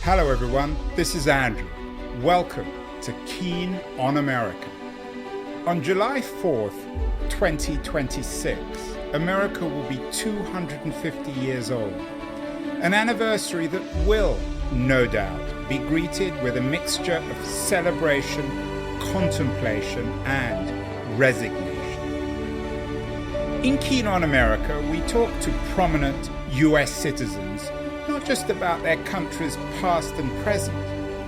Hello everyone, this is Andrew. Welcome to Keen on America. On July 4th, 2026, America will be 250 years old. An anniversary that will, no doubt, be greeted with a mixture of celebration, contemplation, and resignation. In Keen on America, we talk to prominent US citizens not just about their country's past and present,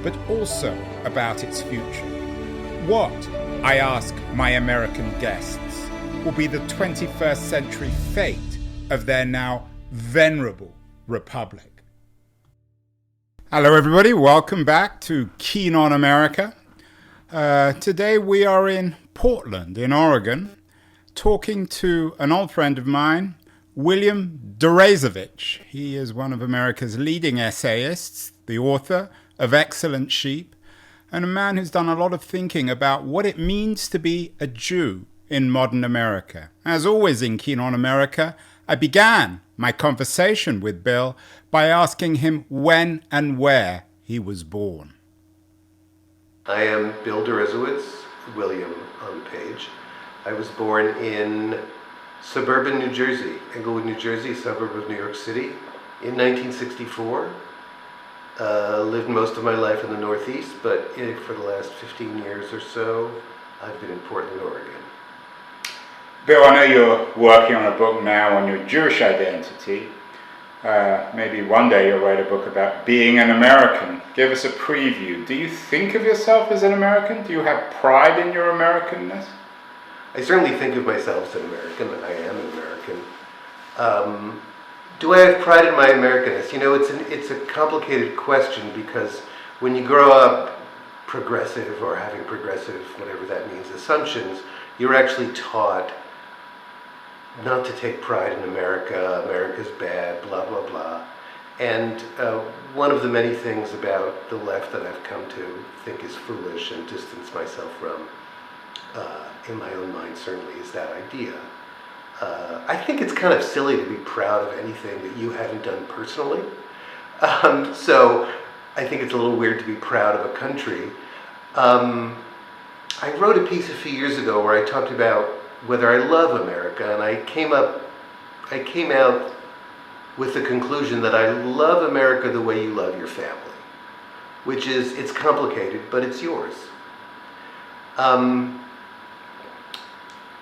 but also about its future. What, I ask my American guests, will be the 21st century fate of their now venerable republic? Hello everybody, welcome back to Keen on America. Today we are in Portland, in Oregon, talking to an old friend of mine, William Deresiewicz. He is one of America's leading essayists, the author of Excellent Sheep, and a man who's done a lot of thinking about what it means to be a Jew in modern America. As always in Keen on America, I began my conversation with Bill by asking him when and where he was born. I am Bill Deresiewicz, William on the page. I was born in suburban New Jersey, Englewood, New Jersey, a suburb of New York City, in 1964. Lived most of my life in the Northeast, but for the last 15 years or so, I've been in Portland, Oregon. Bill, I know you're working on a book now on your Jewish identity. Maybe one day you'll write a book about being an American. Give us a preview. Do you think of yourself as an American? Do you have pride in your Americanness? I certainly think of myself as an American, and I am an American. Do I have pride in my Americanness? You know, it's a complicated question, because when you grow up progressive or having progressive, whatever that means, assumptions, you're actually taught not to take pride in America, America's bad, blah, blah, blah. And one of the many things about the left that I've come to think is foolish and distance myself from, in my own mind certainly, is that idea. I think it's kind of silly to be proud of anything that you haven't done personally. So I think it's a little weird to be proud of a country. I wrote a piece a few years ago where I talked about whether I love America, and I came out with the conclusion that I love America the way you love your family, which is, it's complicated, but it's yours.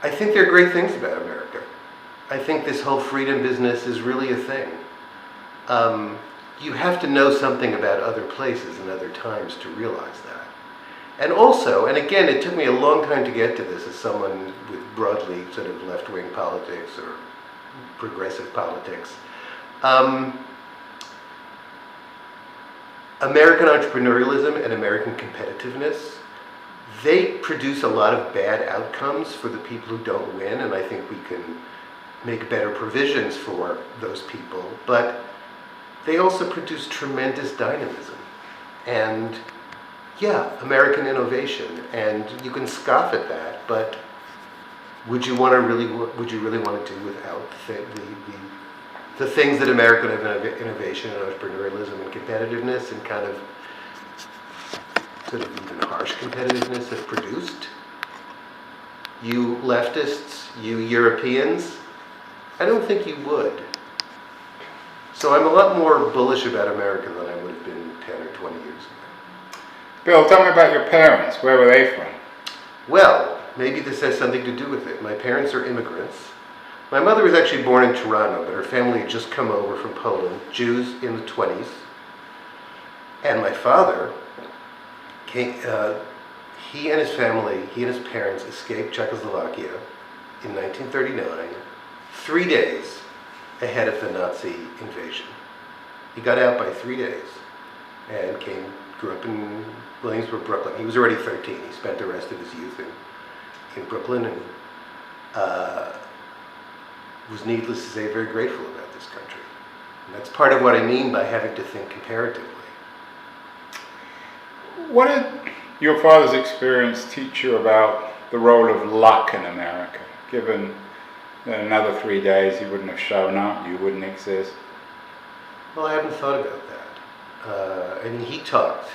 I think there are great things about America. I think this whole freedom business is really a thing. You have to know something about other places and other times to realize that. And also, and again, it took me a long time to get to this as someone with broadly sort of left-wing politics or progressive politics. American entrepreneurialism and American competitiveness, they produce a lot of bad outcomes for the people who don't win, and I think we can make better provisions for those people, but they also produce tremendous dynamism and, yeah, American innovation, and you can scoff at that, but would you really want to do without the things that American innovation and entrepreneurialism and competitiveness and kind of sort of even harsh competitiveness have produced? You leftists, you Europeans, I don't think you would. So I'm a lot more bullish about America than I would have been 10 or 20 years ago. Bill, tell me about your parents. Where were they from? Well, maybe this has something to do with it. My parents are immigrants. My mother was actually born in Toronto, but her family had just come over from Poland, Jews in the 20s. And my father, he and his family, he and his parents escaped Czechoslovakia in 1939, 3 days ahead of the Nazi invasion. He got out by 3 days and grew up in Williamsburg, Brooklyn. He was already 13. He spent the rest of his youth in Brooklyn, and was, needless to say, very grateful about this country. And that's part of what I mean by having to think comparatively. What did your father's experience teach you about the role of luck in America, given that another 3 days he wouldn't have shown up, you wouldn't exist? Well, I haven't thought about He talked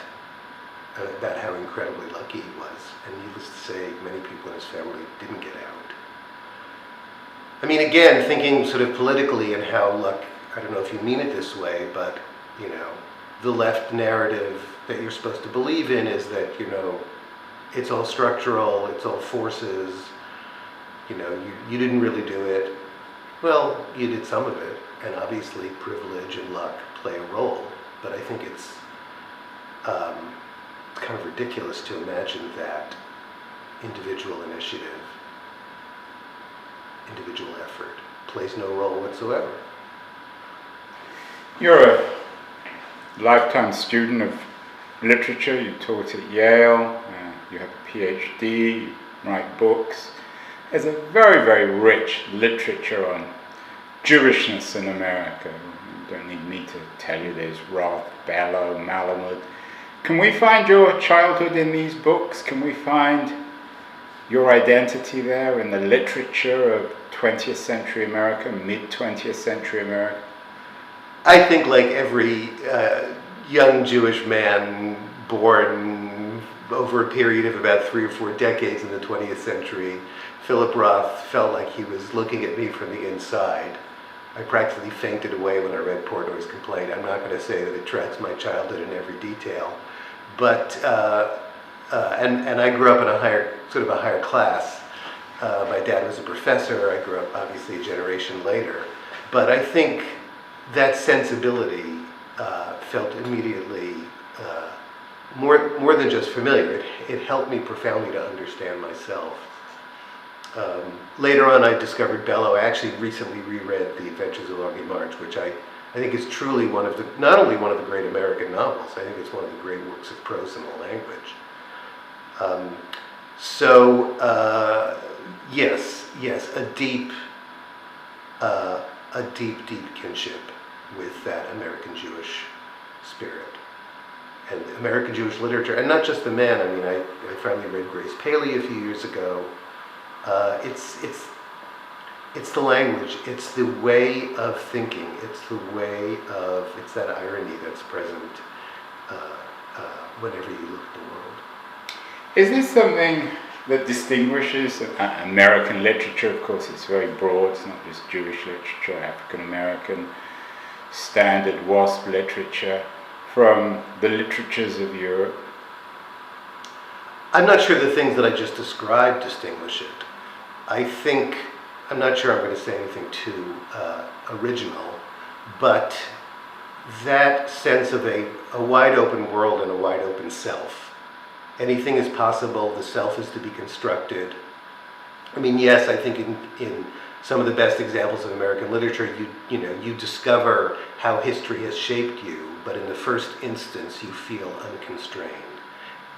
about how incredibly lucky he was, and needless to say, many people in his family didn't get out. I mean, again, thinking sort of politically and how luck, I don't know if you mean it this way, but, the left narrative that you're supposed to believe in is that, it's all structural, it's all forces, you didn't really do it. Well, you did some of it, and obviously privilege and luck play a role, but I think it's kind of ridiculous to imagine that individual initiative, individual effort, plays no role whatsoever. You're a lifetime student of literature. You taught at Yale. You have a PhD. You write books. There's a very, very rich literature on Jewishness in America. You don't need me to tell you there's Roth, Bellow, Malamud. Can we find your childhood in these books? Can we find your identity there in the literature of 20th century America, mid-20th century America? I think like every young Jewish man born over a period of about 3 or 4 decades in the 20th century, Philip Roth felt like he was looking at me from the inside. I practically fainted away when I read Portnoy's complaint. I'm not going to say that it tracks my childhood in every detail, but and I grew up in a higher class. My dad was a professor. I grew up obviously a generation later, but I think that sensibility felt immediately more than just familiar. It helped me profoundly to understand myself. Later on, I discovered Bellow. I actually recently reread The Adventures of Augie March, which I think is truly not only one of the great American novels, I think it's one of the great works of prose in the language. Yes, a deep kinship with that American Jewish spirit and American Jewish literature, and not just the men. I mean, I finally read Grace Paley a few years ago. It's the language, it's the way of thinking, it's that irony that's present whenever you look at the world. Is this something that distinguishes American literature? Of course, it's very broad. It's not just Jewish literature, African American, standard WASP literature, from the literatures of Europe. I'm not sure the things that I just described distinguish it. I'm not sure I'm going to say anything too original, but that sense of a wide open world and a wide open self. Anything is possible, the self is to be constructed. I mean, yes, I think in some of the best examples of American literature, you discover how history has shaped you, but in the first instance, you feel unconstrained.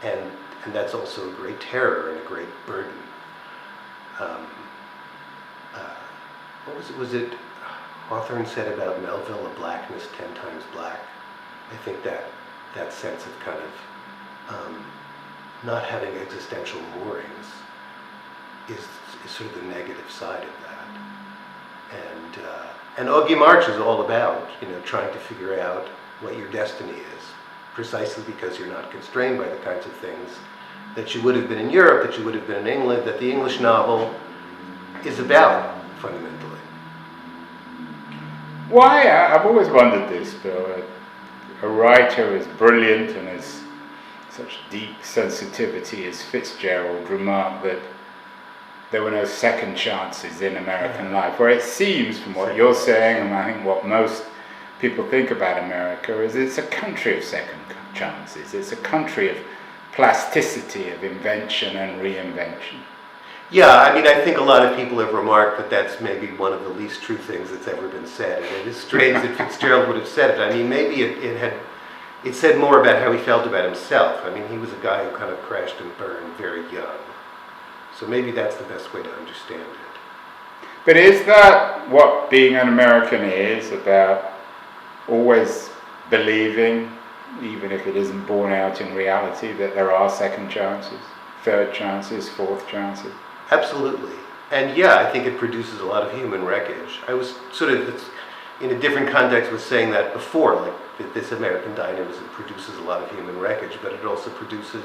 And that's also a great terror and a great burden. What was it Hawthorne said about Melville, a blackness 10 times black? I think that sense of kind of not having existential moorings is sort of the negative side of that. And Augie March is all about, trying to figure out what your destiny is, precisely because you're not constrained by the kinds of things that you would have been in Europe, that you would have been in England, that the English novel is about, fundamentally. Why? I've always wondered this, Bill. A writer as brilliant and as such deep sensitivity as Fitzgerald remarked that there were no second chances in American life, where it seems, from what you're saying, and I think what most people think about America, is it's a country of second chances. It's a country of plasticity, of invention and reinvention. Yeah, I mean, I think a lot of people have remarked that that's maybe one of the least true things that's ever been said, and it is strange that Fitzgerald would have said it. I mean, maybe it said more about how he felt about himself. I mean, he was a guy who kind of crashed and burned very young. So maybe that's the best way to understand it. But is that what being an American is about? Always believing, even if it isn't borne out in reality, that there are second chances, third chances, fourth chances? Absolutely. And yeah, I think it produces a lot of human wreckage. I was in a different context was saying that before, like that this American dynamism produces a lot of human wreckage, but it also produces,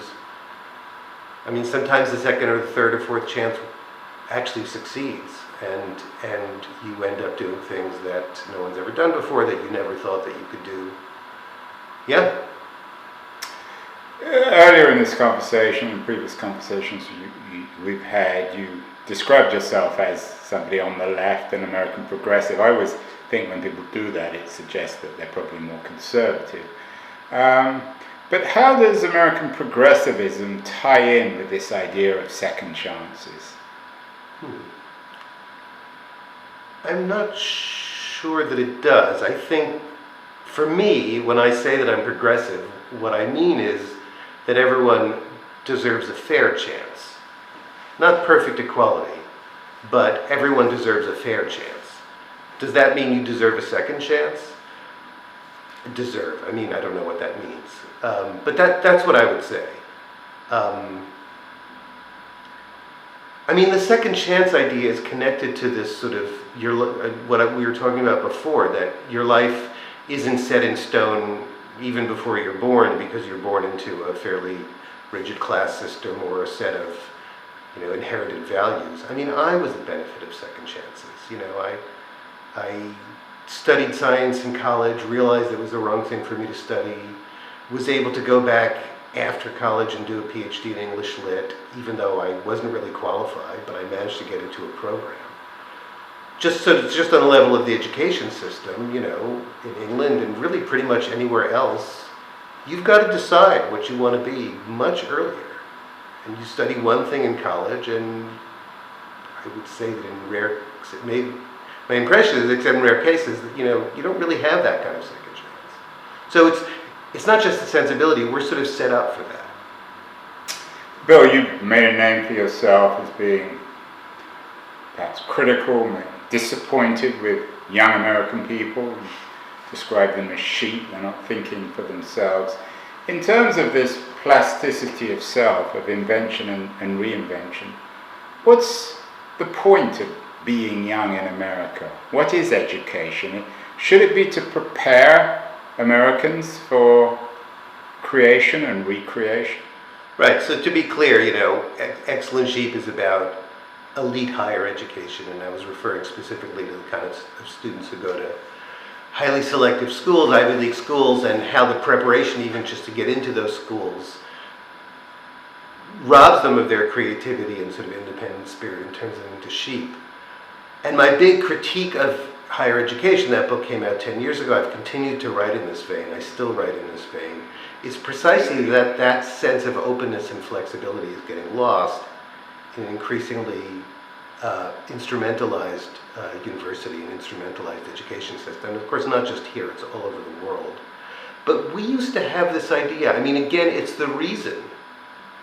I mean, sometimes the second or the third or fourth chance actually succeeds, and you end up doing things that no one's ever done before, that you never thought that you could do. Yeah. Earlier in this conversation, in previous conversations we've had, you described yourself as somebody on the left, an American progressive. I always think when people do that, it suggests that they're probably more conservative. But how does American progressivism tie in with this idea of second chances? I'm not sure that it does. I think, for me, when I say that I'm progressive, what I mean is that everyone deserves a fair chance. Not perfect equality, but everyone deserves a fair chance. Does that mean you deserve a second chance? Deserve. I mean, I don't know what that means. But that's what I would say. I mean, the second chance idea is connected to this sort of, what we were talking about before, that your life isn't set in stone even before you're born, because you're born into a fairly rigid class system or a set of, inherited values. I mean, I was the benefit of second chances. I studied science in college, realized it was the wrong thing for me to study, was able to go back after college and do a PhD in English Lit, even though I wasn't really qualified, but I managed to get into a program. Just on the level of the education system, in England and really pretty much anywhere else, you've got to decide what you want to be much earlier. And you study one thing in college, and I would say that my impression is, except in rare cases, that you don't really have that kind of second chance. So it's not just a sensibility, we're sort of set up for that. Bill, you made a name for yourself as being perhaps critical, disappointed with young American people. You describe them as sheep, they're not thinking for themselves. In terms of this plasticity of self, of invention and reinvention, what's the point of being young in America? What is education? Should it be to prepare Americans for creation and recreation? Right, so to be clear, Excellent Sheep is about elite higher education, and I was referring specifically to the kind of students who go to highly selective schools, Ivy League schools, and how the preparation even just to get into those schools robs them of their creativity and sort of independent spirit and turns them into sheep. And my big critique of higher education, that book came out 10 years ago, I've continued to write in this vein, I still write in this vein, is precisely that sense of openness and flexibility is getting lost in an increasingly instrumentalized university and instrumentalized education system. And of course, not just here, it's all over the world. But we used to have this idea, I mean, again, it's the reason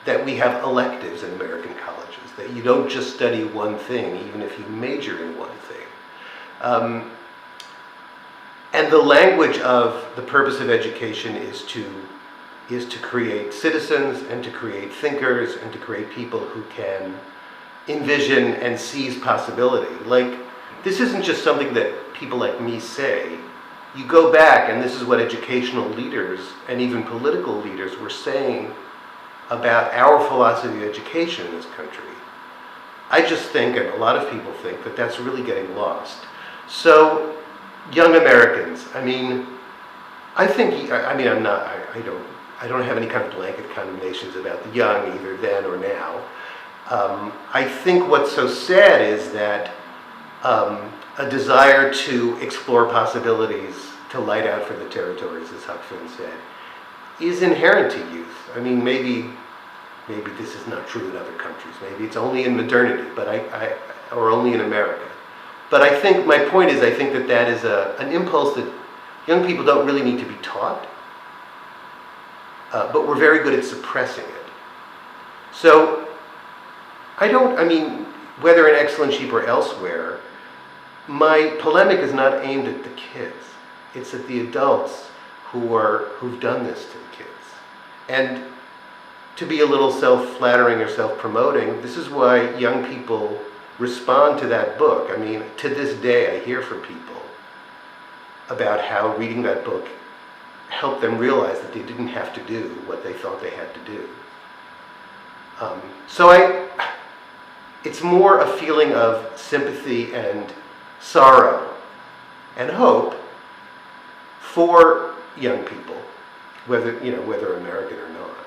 that we have electives in American colleges, that you don't just study one thing, even if you major in one thing. And the language of the purpose of education is to create citizens and to create thinkers and to create people who can envision and seize possibility. Like, this isn't just something that people like me say. You go back, and this is what educational leaders and even political leaders were saying about our philosophy of education in this country. I just think, and a lot of people think, that that's really getting lost. So, young Americans, I don't have any kind of blanket condemnations about the young, either then or now. I think what's so sad is that a desire to explore possibilities, to light out for the territories, as Huck Finn said, is inherent to youth. I mean, maybe this is not true in other countries. Maybe it's only in modernity, or only in America. But I think my point is, I think that is an impulse that young people don't really need to be taught, but we're very good at suppressing it. So, whether in Excellent Sheep or elsewhere, my polemic is not aimed at the kids. It's at the adults who've done this to the kids. And to be a little self-flattering or self-promoting, this is why young people respond to that book. I mean, to this day, I hear from people about how reading that book helped them realize that they didn't have to do what they thought they had to do. It's more a feeling of sympathy and sorrow and hope for young people, whether American or not.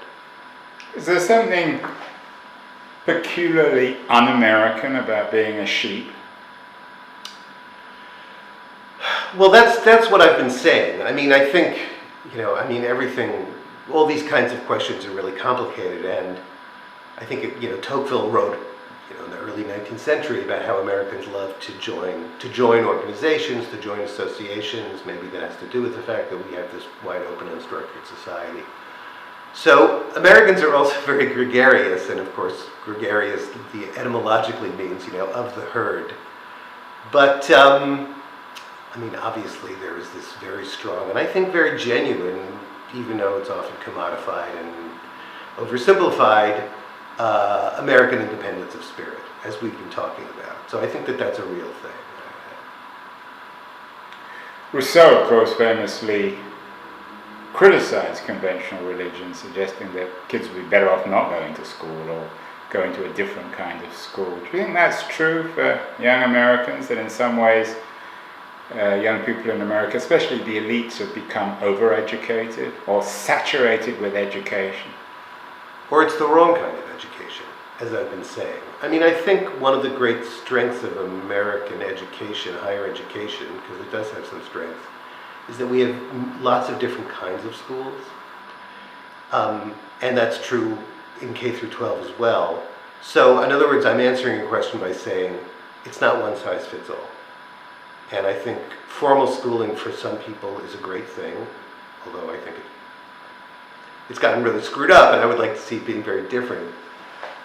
Is there something peculiarly un-American about being a sheep? Well, that's what I've been saying. I mean, I think, everything, all these kinds of questions are really complicated, and I think, Tocqueville wrote, in the early 19th century about how Americans love to join organizations, to join associations. Maybe that has to do with the fact that we have this wide open, unstructured society. So Americans are also very gregarious, and of course, gregarious etymologically means, of the herd. But, obviously there is this very strong, and I think very genuine, even though it's often commodified and oversimplified, American independence of spirit, as we've been talking about. So I think that that's a real thing. Rousseau, of course, famously criticized conventional religion, suggesting that kids would be better off not going to school or going to a different kind of school. Do you think that's true for young Americans, that in some ways young people in America, especially the elites, have become overeducated or saturated with education? Or it's the wrong kind of education, as I've been saying. I think one of the great strengths of American education, higher education, because it does have some strengths, is that we have lots of different kinds of schools. And that's true in K through 12 as well. So, in other words, I'm answering your question by saying it's not one size fits all. And I think formal schooling for some people is a great thing, although I think it's gotten really screwed up, and I would like to see it being very different.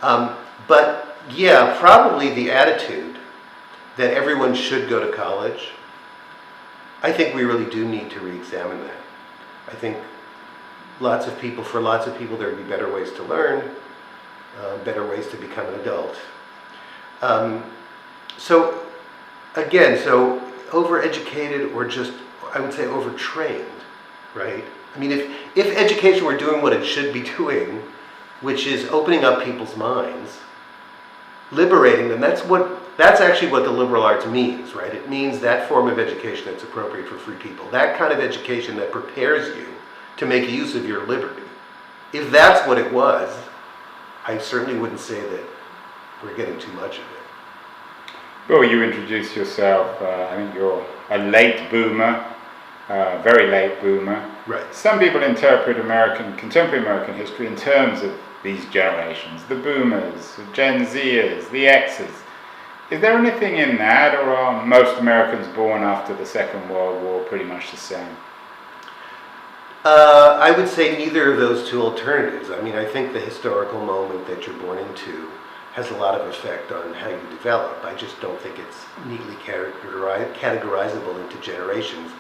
But yeah, probably the attitude that everyone should go to college, I think we really do need to re-examine that. I think for lots of people, there would be better ways to learn, better ways to become an adult. So overeducated, or just, I would say, overtrained, right? If education were doing what it should be doing, which is opening up people's minds, liberating them, that's actually what the liberal arts means, right? It means that form of education that's appropriate for free people, that kind of education that prepares you to make use of your liberty. If that's what it was, I certainly wouldn't say that we're getting too much of it. Well, you introduced yourself, I think you're a late boomer, very late boomer. Right. Some people interpret contemporary American history in terms of these generations, the boomers, the Gen Zers, the Xers. Is there anything in that, or are most Americans born after the Second World War pretty much the same? I would say neither of those two alternatives. I think the historical moment that you're born into has a lot of effect on how you develop. I just don't think it's neatly categorizable into generations.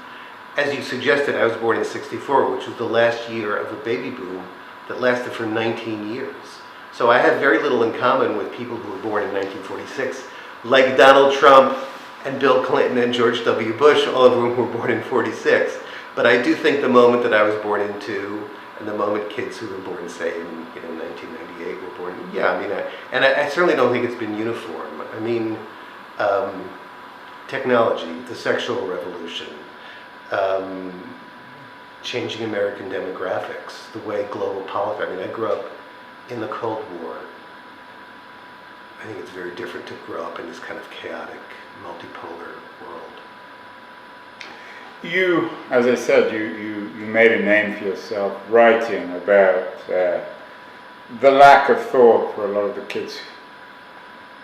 As you suggested, I was born in '64, which was the last year of a baby boom that lasted for 19 years. So I have very little in common with people who were born in 1946, like Donald Trump and Bill Clinton and George W. Bush, all of whom were born in '46. But I do think the moment that I was born into, and the moment kids who were born, say, in 1998 were born, I certainly don't think it's been uniform. Technology, the sexual revolution, changing American demographics, the way global politics, I grew up in the Cold War. I think it's very different to grow up in this kind of chaotic, multipolar world. You, as I said, you made a name for yourself writing about the lack of thought for a lot of the kids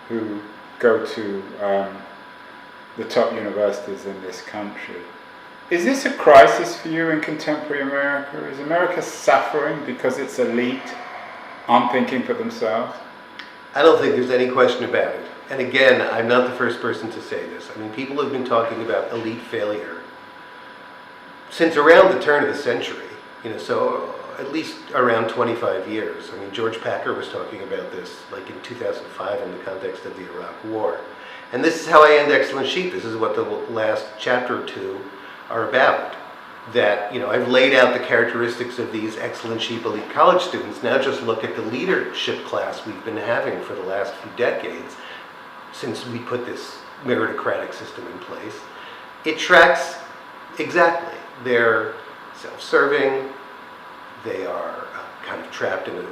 who go to the top universities in this country. Is this a crisis for you in contemporary America? Is America suffering because its elite aren't thinking for themselves? I don't think there's any question about it. And again, I'm not the first person to say this. People have been talking about elite failure since around the turn of the century, so at least around 25 years. George Packer was talking about this like in 2005 in the context of the Iraq War. And this is how I end Excellent Sheep. This is what the last chapter or two are about. That, I've laid out the characteristics of these excellent sheep elite college students. Now just look at the leadership class we've been having for the last few decades since we put this meritocratic system in place. It tracks exactly. They're self-serving, they are kind of trapped in a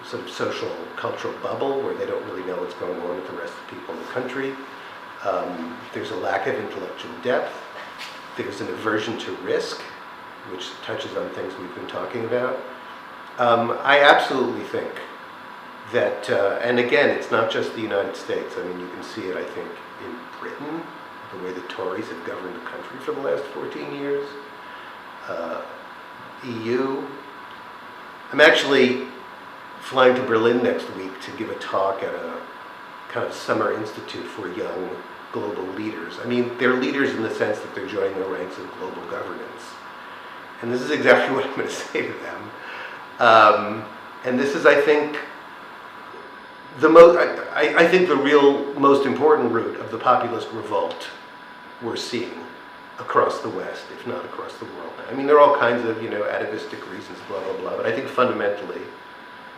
sort of social cultural bubble where they don't really know what's going on with the rest of the people in the country. There's a lack of intellectual depth. There's an aversion to risk, which touches on things we've been talking about. I absolutely think that, and again, it's not just the United States. I mean, you can see it, I think, in Britain, the way the Tories have governed the country for the last 14 years. EU. I'm actually flying to Berlin next week to give a talk at a kind of summer institute for young global leaders. I mean, they're leaders in the sense that they're joining the ranks of global governance. And this is exactly what I'm going to say to them. And this is, I think, I think the real most important root of the populist revolt we're seeing across the West, if not across the world now. I mean, there are all kinds of, atavistic reasons, blah, blah, blah, but I think fundamentally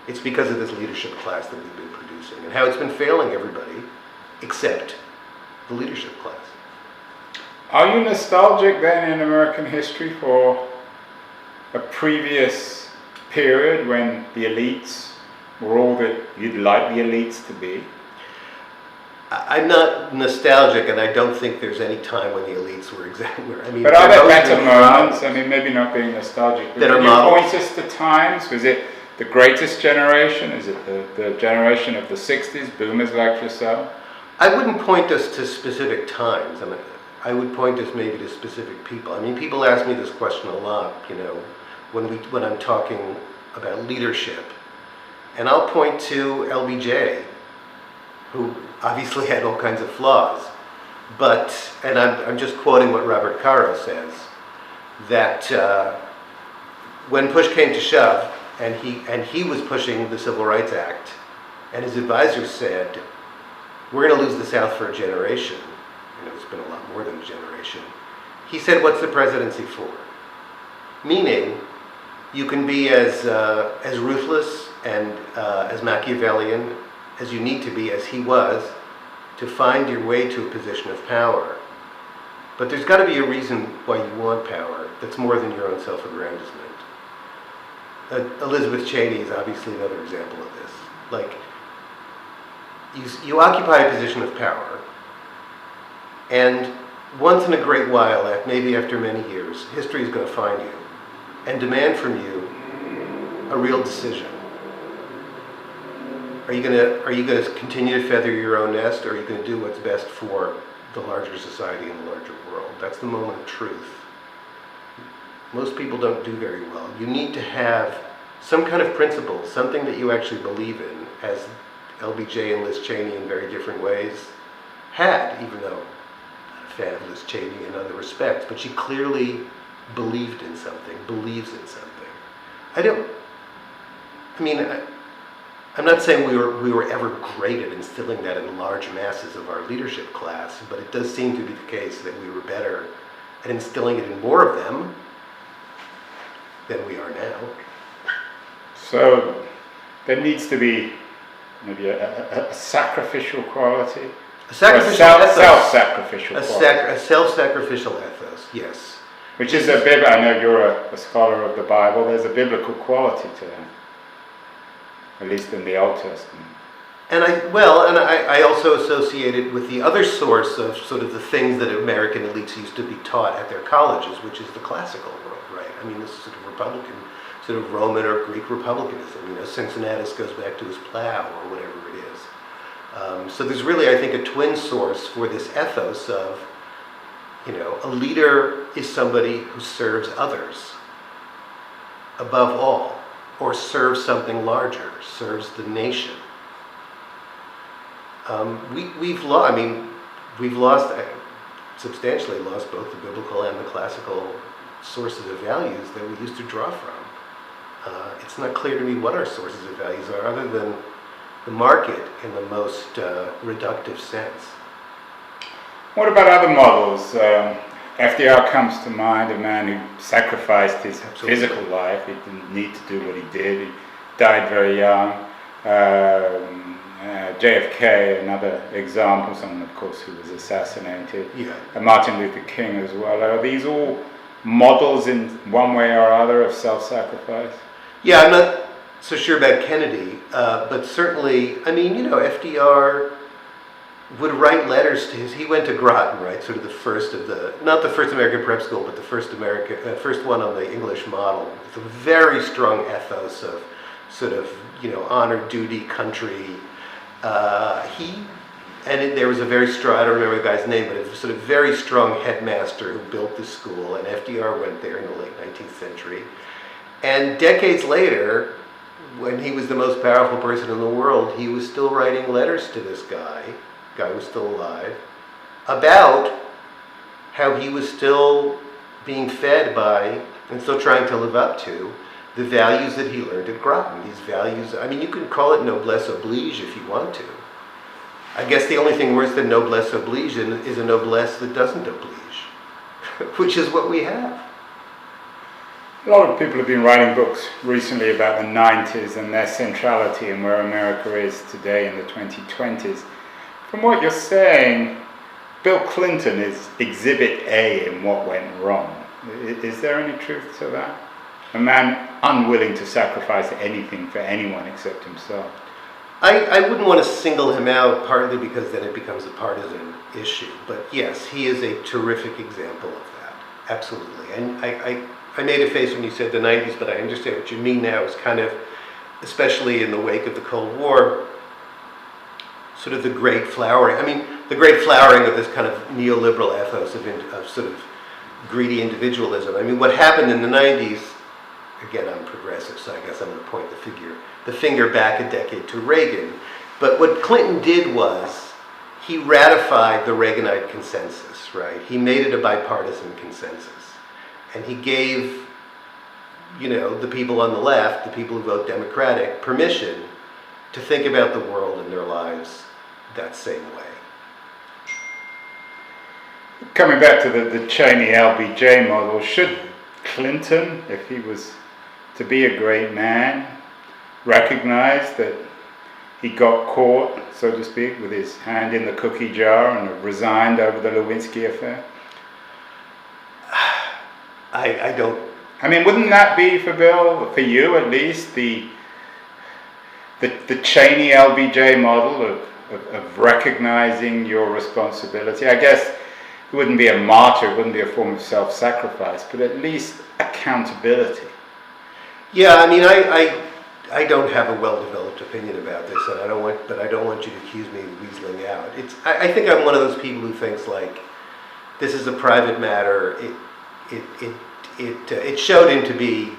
it's because of this leadership class that we've been producing and how it's been failing everybody except the leadership class. Are you nostalgic then in American history for a previous period when the elites were all that you'd like the elites to be? I'm not nostalgic, and I don't think there's any time when the elites were exactly where. I mean, but are there better moments? I mean, maybe not being nostalgic, but can you point us to times? Was it the greatest generation? Is it the generation of the 60s, boomers like yourself? I wouldn't point us to specific times. I would point us maybe to specific people. I mean, people ask me this question a lot, when I'm talking about leadership. And I'll point to LBJ, who obviously had all kinds of flaws. But, and I'm just quoting what Robert Caro says, that when push came to shove, and he was pushing the Civil Rights Act, and his advisors said, we're going to lose the South for a generation. It's been a lot more than a generation. He said, what's the presidency for? Meaning, you can be as ruthless and as Machiavellian as you need to be, as he was, to find your way to a position of power. But there's got to be a reason why you want power that's more than your own self-aggrandizement. Elizabeth Cheney is obviously another example of this. Like, you occupy a position of power, and once in a great while, maybe after many years, history is going to find you and demand from you a real decision. Are you going to continue to feather your own nest, or are you going to do what's best for the larger society and the larger world? That's the moment of truth. Most people don't do very well. You need to have some kind of principle, something that you actually believe in, as LBJ and Liz Cheney in very different ways had, even though I'm not a fan of Liz Cheney in other respects, but she clearly believed in something, believes in something. I'm not saying we were ever great at instilling that in large masses of our leadership class, but it does seem to be the case that we were better at instilling it in more of them than we are now. So there needs to be maybe a sacrificial quality? A self-sacrificial quality. A self-sacrificial ethos, yes. Which is I know you're a scholar of the Bible, there's a biblical quality to it, at least in the Old Testament. And I also associate it with the other source of sort of the things that American elites used to be taught at their colleges, which is the classical world, right? I mean, this is sort of Republican, sort of Roman or Greek republicanism. Cincinnatus goes back to his plow or whatever it is. So there's really, I think, a twin source for this ethos of, a leader is somebody who serves others above all, or serves something larger, serves the nation. We've substantially lost both the biblical and the classical sources of values that we used to draw from. It's not clear to me what our sources of values are, other than the market in the most reductive sense. What about other models? FDR comes to mind, a man who sacrificed his Absolutely. physical life. He didn't need to do what he did. He died very young. JFK, another example, someone, of course, who was assassinated. Yeah. Martin Luther King as well. Are these all models in one way or other of self-sacrifice? Yeah, I'm not so sure about Kennedy, but certainly, I mean, you know, FDR would write letters to he went to Groton, right? Sort of the first of not the first American prep school, but the first first one on the English model. With a very strong ethos of sort of, you know, honor, duty, country. There was a very strong, I don't remember the guy's name, but a sort of very strong headmaster who built the school, and FDR went there in the late 19th century. And decades later, when he was the most powerful person in the world, he was still writing letters to this guy was still alive, about how he was still being fed by, and still trying to live up to, the values that he learned at Groton. These values, I mean, you can call it noblesse oblige if you want to. I guess the only thing worse than noblesse oblige is a noblesse that doesn't oblige, which is what we have. A lot of people have been writing books recently about the 90s and their centrality and where America is today in the 2020s. From what you're saying, Bill Clinton is exhibit A in what went wrong. Is there any truth to that? A man unwilling to sacrifice anything for anyone except himself. I wouldn't want to single him out, partly because then it becomes a partisan issue. But yes, he is a terrific example of that. Absolutely. And I made a face when you said the 90s, but I understand what you mean now. It's kind of, especially in the wake of the Cold War, sort of the great flowering. I mean, the great flowering of this kind of neoliberal ethos of sort of greedy individualism. I mean, what happened in the 90s, again, I'm progressive, so I guess I'm going to point the finger back a decade to Reagan. But what Clinton did was he ratified the Reaganite consensus, right? He made it a bipartisan consensus. And he gave, you know, the people on the left, the people who vote Democratic, permission to think about the world and their lives that same way. Coming back to the Cheney LBJ model, should Clinton, if he was to be a great man, recognize that he got caught, so to speak, with his hand in the cookie jar and resigned over the Lewinsky affair? I don't. I mean, wouldn't that be for Bill, for you at least, the Cheney LBJ model of recognizing your responsibility? I guess it wouldn't be a martyr, it wouldn't be a form of self-sacrifice, but at least accountability. Yeah, I mean, I don't have a well-developed opinion about this, and I don't want you to accuse me of weaseling out. I think I'm one of those people who thinks, like, this is a private matter. It showed him to be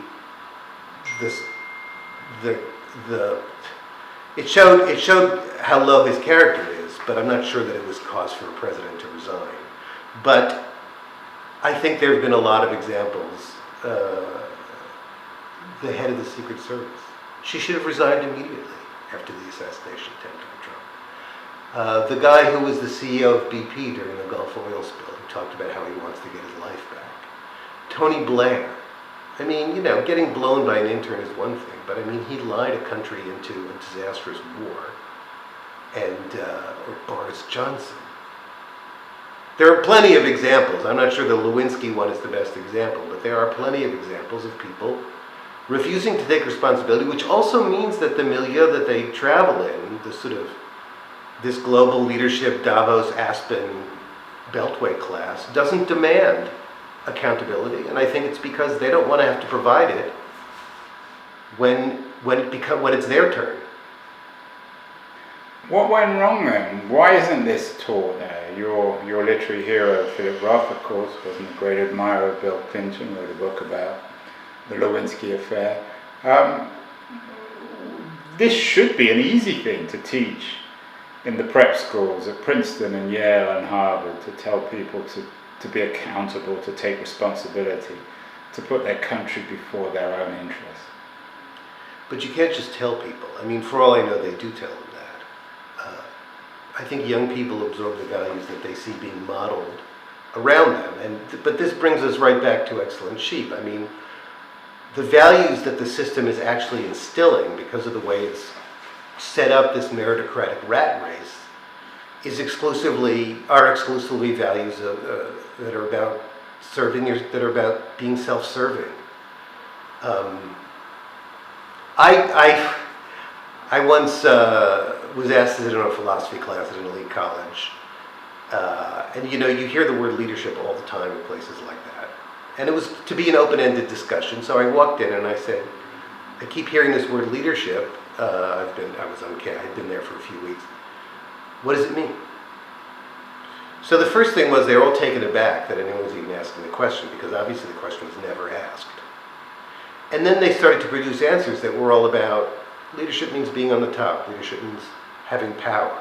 it showed how low his character is, but I'm not sure that it was cause for a president to resign. But I think there have been a lot of examples. The head of the Secret Service, she should have resigned immediately after the assassination attempt on Trump. The guy who was the CEO of BP during the Gulf oil spill, who talked about how he wants to get his life back. Tony Blair. I mean, you know, getting blown by an intern is one thing, but I mean, he lied a country into a disastrous war. And, or Boris Johnson. There are plenty of examples. I'm not sure the Lewinsky one is the best example, but there are plenty of examples of people refusing to take responsibility, which also means that the milieu that they travel in, the sort of, this global leadership, Davos, Aspen, Beltway class, doesn't demand accountability, and I think it's because they don't want to have to provide it when it's their turn. What went wrong then? Why isn't this taught? Your literary hero, Philip Roth, of course, wasn't a great admirer of Bill Clinton, wrote a book about the Lewinsky affair. This should be an easy thing to teach in the prep schools at Princeton and Yale and Harvard, to tell people to be accountable, to take responsibility, to put their country before their own interests. But you can't just tell people. I mean, for all I know, they do tell them that. I think young people absorb the values that they see being modeled around them. But this brings us right back to excellent sheep. I mean, the values that the system is actually instilling because of the way it's set up this meritocratic rat race are exclusively values that are about that are about being self-serving. I once was asked to sit in a philosophy class at an elite college, and you hear the word leadership all the time in places like that, and it was to be an open-ended discussion. So I walked in and I said, I keep hearing this word leadership. I'd been there for a few weeks. What does it mean? So the first thing was they were all taken aback that anyone was even asking the question, because obviously the question was never asked. And then they started to produce answers that were all about leadership means being on the top. Leadership means having power.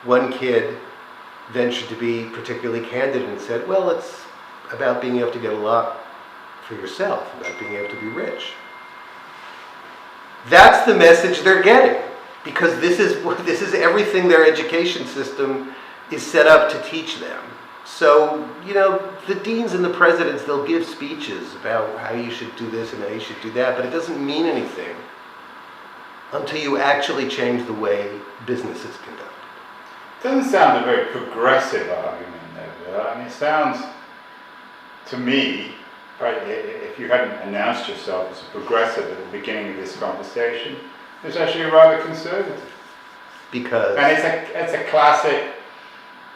One kid ventured to be particularly candid and said, well, it's about being able to get a lot for yourself, about being able to be rich. That's the message they're getting, because this is everything their education system is set up to teach them. So, the deans and the presidents, they'll give speeches about how you should do this and how you should do that, but it doesn't mean anything until you actually change the way business is conducted. It doesn't sound a very progressive argument, though. I mean, it sounds, to me, right, if you hadn't announced yourself as a progressive at the beginning of this conversation, it's actually rather conservative. Because... And it's a classic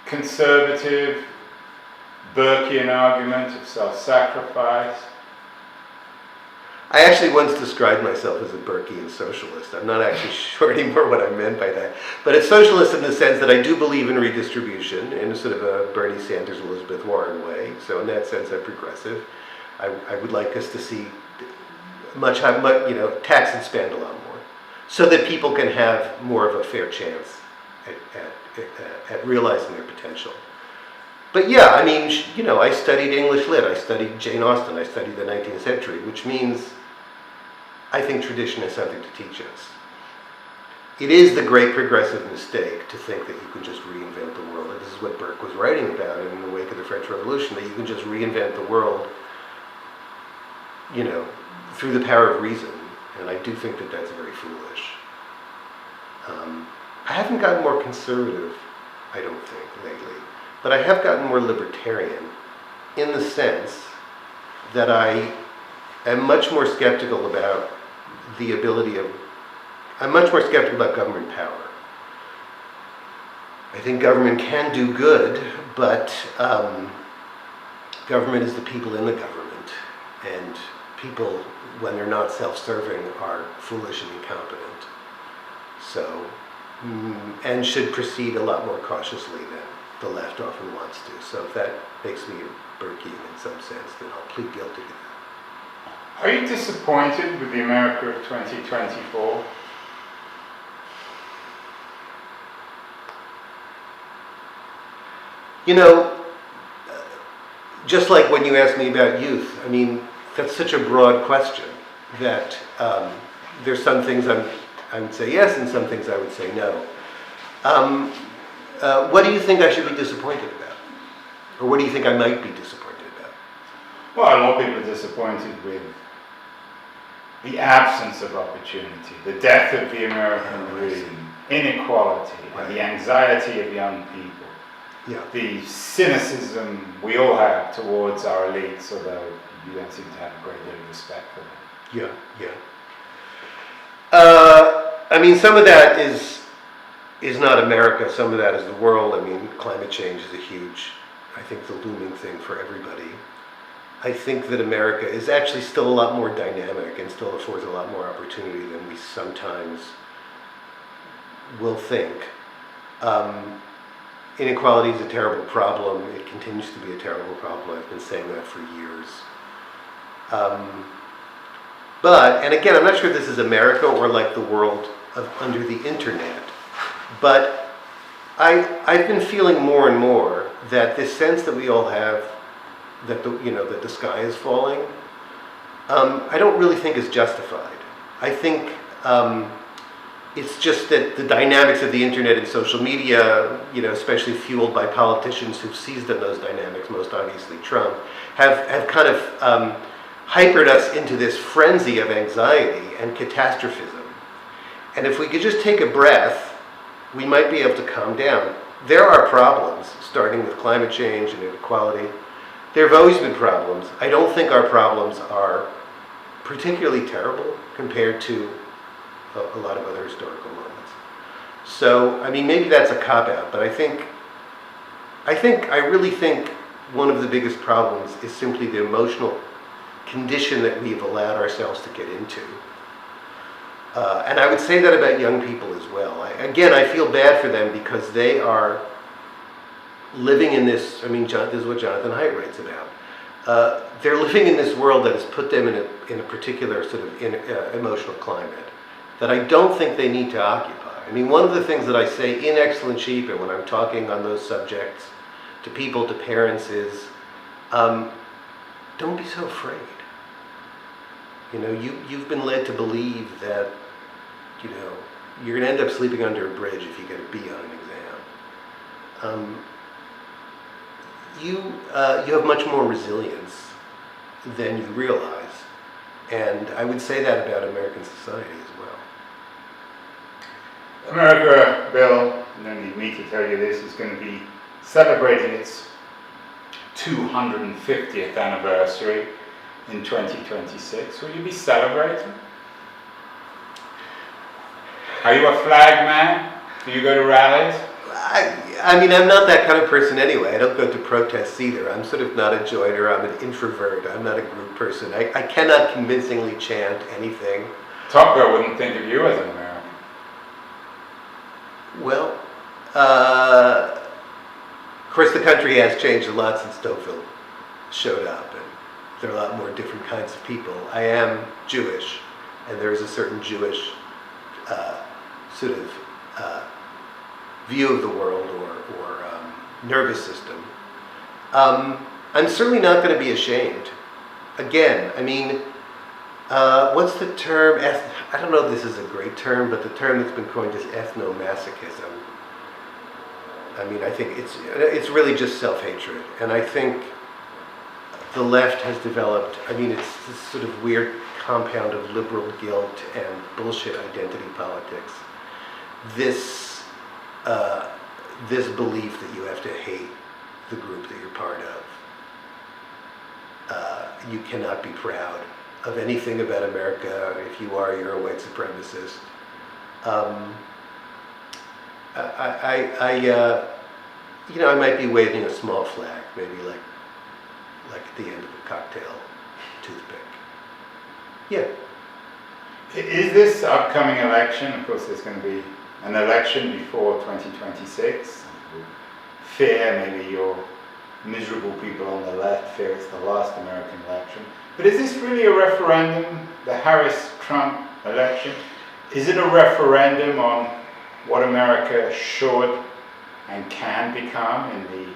conservative Burkean argument of self-sacrifice. I actually once described myself as a Burkean socialist. I'm not actually sure anymore what I meant by that. But it's socialist in the sense that I do believe in redistribution in a sort of a Bernie Sanders, Elizabeth Warren way. So in that sense, I'm progressive. I would like us to see tax and spend a lot more, so that people can have more of a fair chance at realizing their potential. But yeah, I mean, I studied English Lit, I studied Jane Austen, I studied the 19th century, which means I think tradition has something to teach us. It is the great progressive mistake to think that you can just reinvent the world. And this is what Burke was writing about in the wake of the French Revolution, that you can just reinvent the world, through the power of reason. And I do think that that's very foolish. I haven't gotten more conservative, I don't think, lately. But I have gotten more libertarian in the sense that I am much more skeptical about I'm much more skeptical about government power. I think government can do good, but government is the people in the government, and people, when they're not self-serving, are foolish and incompetent. So, and should proceed a lot more cautiously than the left often wants to. So if that makes me a Burkean in some sense, then I'll plead guilty to that. Are you disappointed with the America of 2024? Just like when you asked me about youth, I mean, that's such a broad question that there's some things I would say yes and some things I would say no. What do you think I should be disappointed about? Or what do you think I might be disappointed about? Well, a lot of people are disappointed with the absence of opportunity, the death of the American dream, inequality, and the anxiety of young people. Yeah. The cynicism we all have towards our elites, although you don't seem to have a great deal of respect for them. Yeah. I mean, some of that is not America, some of that is the world. I mean, climate change is I think, the looming thing for everybody. I think that America is actually still a lot more dynamic and still affords a lot more opportunity than we sometimes will think. Inequality is a terrible problem. It continues to be a terrible problem. I've been saying that for years. And again, I'm not sure this is America or like the world under the internet, but I've been feeling more and more that this sense that we all have that the sky is falling, I don't really think is justified. I think It's just that the dynamics of the internet and social media, especially fueled by politicians who've seized on those dynamics, most obviously Trump, have kind of hypered us into this frenzy of anxiety and catastrophism. And if we could just take a breath, we might be able to calm down. There are problems, starting with climate change and inequality. There have always been problems. I don't think our problems are particularly terrible compared to a lot of other historical moments. So, maybe that's a cop-out, but I really think one of the biggest problems is simply the emotional condition that we've allowed ourselves to get into. And I would say that about young people as well. I feel bad for them because they are living in this, this is what Jonathan Haidt writes about. They're living in this world that has put them in a particular sort of emotional climate that I don't think they need to occupy. One of the things that I say in Excellent Sheep and when I'm talking on those subjects to people, to parents is, don't be so afraid. You've been led to believe that, you're going to end up sleeping under a bridge if you get a B on an exam. You have much more resilience than you realize. And I would say that about American society as well. America, Bill, no need me to tell you this, is going to be celebrating its 250th anniversary in 2026. Will you be celebrating? Are you a flag man? Do you go to rallies? I'm not that kind of person anyway. I don't go to protests either. I'm sort of not a joiner. I'm an introvert. I'm not a group person. I cannot convincingly chant anything. Top Girl wouldn't think of you as an American. Well, of course the country has changed a lot since Tocqueville showed up, and there are a lot more different kinds of people. I am Jewish, and there is a certain Jewish sort of view of the world or nervous system. I'm certainly not going to be ashamed. Again, what's the term? I don't know if this is a great term, but the term that's been coined is ethnomasochism. I think it's really just self-hatred. And I think the left has developed, it's this sort of weird compound of liberal guilt and bullshit identity politics. This belief that you have to hate the group that you're part of. You cannot be proud of anything about America. If you are, you're a white supremacist. I might be waving a small flag, maybe like at the end of a cocktail toothpick. Yeah. Is this upcoming election, of course there's going to be an election before 2026. Fear, maybe your miserable people on the left fear it's the last American election. But is this really a referendum, the Harris-Trump election? Is it a referendum on what America should and can become in the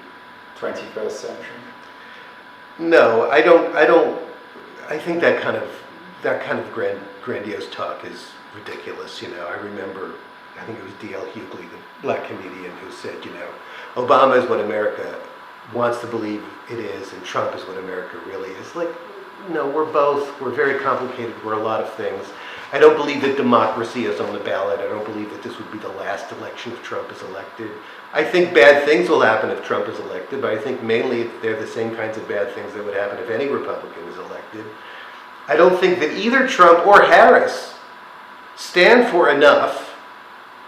21st century? No, I don't. I think that kind of grandiose talk is ridiculous. I remember, I think it was D.L. Hughley, the black comedian, who said, Obama is what America wants to believe it is, and Trump is what America really is. No, we're very complicated. We're a lot of things. I don't believe that democracy is on the ballot. I don't believe that this would be the last election if Trump is elected. I think bad things will happen if Trump is elected, but I think mainly they're the same kinds of bad things that would happen if any Republican is elected. I don't think that either Trump or Harris stand for enough,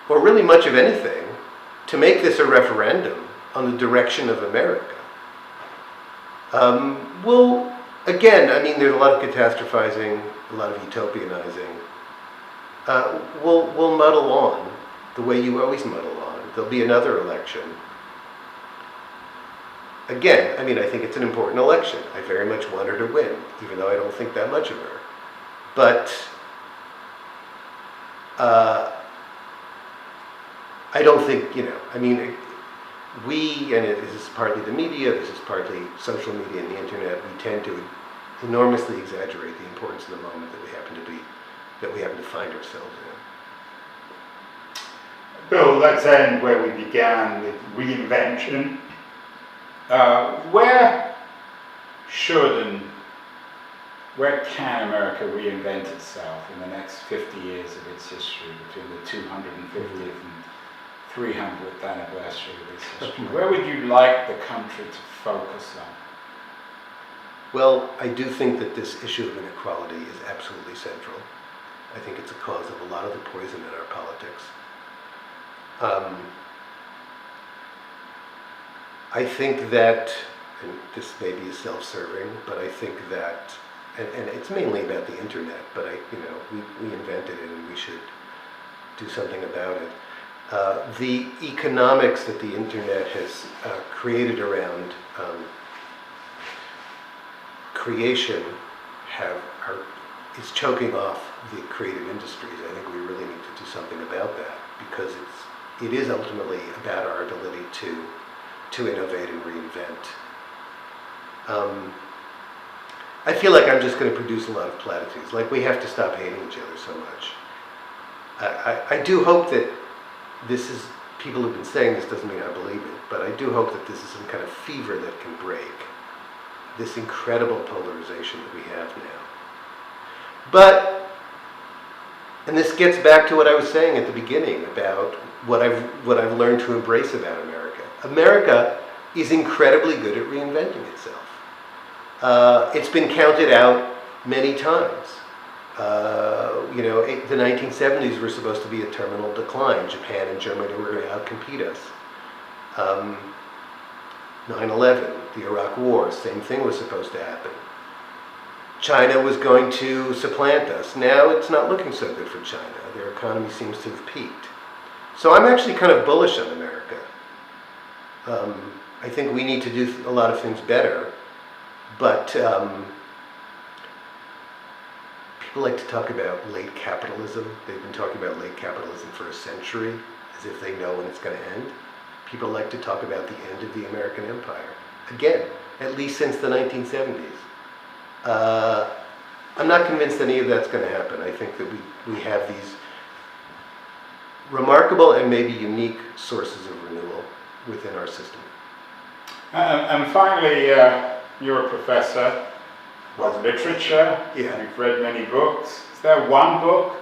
or really much of anything, to make this a referendum on the direction of America. Well, again, there's a lot of catastrophizing, a lot of utopianizing. We'll muddle on the way you always muddle on. There'll be another election. Again, I think it's an important election. I very much want her to win, even though I don't think that much of her. But I don't think, we, and this is partly the media, this is partly social media and the internet, we tend to enormously exaggerate the importance of the moment that we happen to find ourselves in. Bill, let's end where we began with reinvention. Where should and where can America reinvent itself in the next 50 years of its history, between the 250th and 300th anniversary of its history? Where would you like the country to focus on? Well, I do think that this issue of inequality is absolutely central. I think it's a cause of a lot of the poison in our politics. I think that, and this maybe is self-serving, but I think that, and it's mainly about the internet, but we invented it and we should do something about it. The economics that the internet has created around creation is choking off the creative industries. I think we really need to do something about that, because it is ultimately about our ability to innovate and reinvent. I feel like I'm just going to produce a lot of platitudes. Like, we have to stop hating each other so much. I do hope that this is, people have been saying this, doesn't mean I believe it, but I do hope that this is some kind of fever that can break this incredible polarization that we have now. But, and this gets back to what I was saying at the beginning about what I've learned to embrace about America. America is incredibly good at reinventing itself. It's been counted out many times. The 1970s were supposed to be a terminal decline. Japan and Germany were going to outcompete us. 9/11, the Iraq War, same thing was supposed to happen. China was going to supplant us. Now it's not looking so good for China. Their economy seems to have peaked. So I'm actually kind of bullish on America. I think we need to do a lot of things better, but people like to talk about late capitalism. They've been talking about late capitalism for a century, as if they know when it's going to end. People like to talk about the end of the American empire. Again, at least since the 1970s. I'm not convinced any of that's going to happen. I think that we have these remarkable and maybe unique sources of renewal within our system. And finally, you're a professor of literature. Yeah. You've read many books. Is there one book?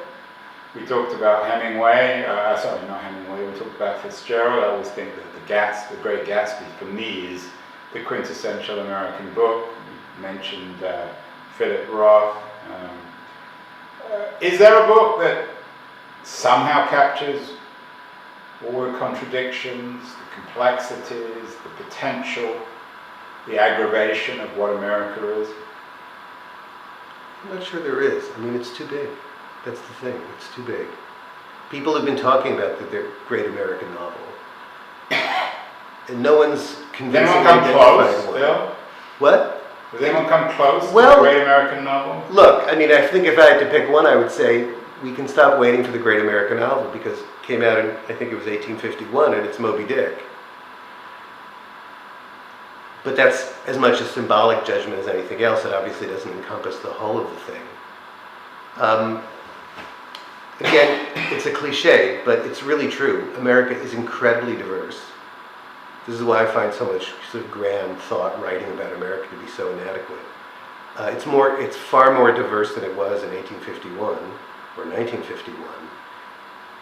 We talked about Hemingway. Sorry, not Hemingway. We talked about Fitzgerald. I always think that The Great Gatsby, for me, is the quintessential American book. You mentioned Philip Roth. Is there a book that somehow captures all the contradictions, the complexities, the potential, the aggravation of what America is? I'm not sure there is. I mean, it's too big. That's the thing. It's too big. People have been talking about the great American novel, and no one's convincingly identified one. Bill? What? Does anyone come close to Well, the great American novel? Look, I mean, I think if I had to pick one, I would say we can stop waiting for the great American novel, because it came out in, I think it was 1851, and it's Moby Dick. But that's as much a symbolic judgment as anything else. It obviously doesn't encompass the whole of the thing. Again, it's a cliche, but it's really true. America is incredibly diverse. This is why I find so much sort of grand thought writing about America to be so inadequate. It's far more diverse than it was in 1851 or 1951.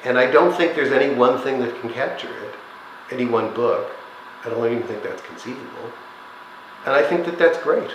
And I don't think there's any one thing that can capture it, any one book. I don't even think that's conceivable. And I think that that's great.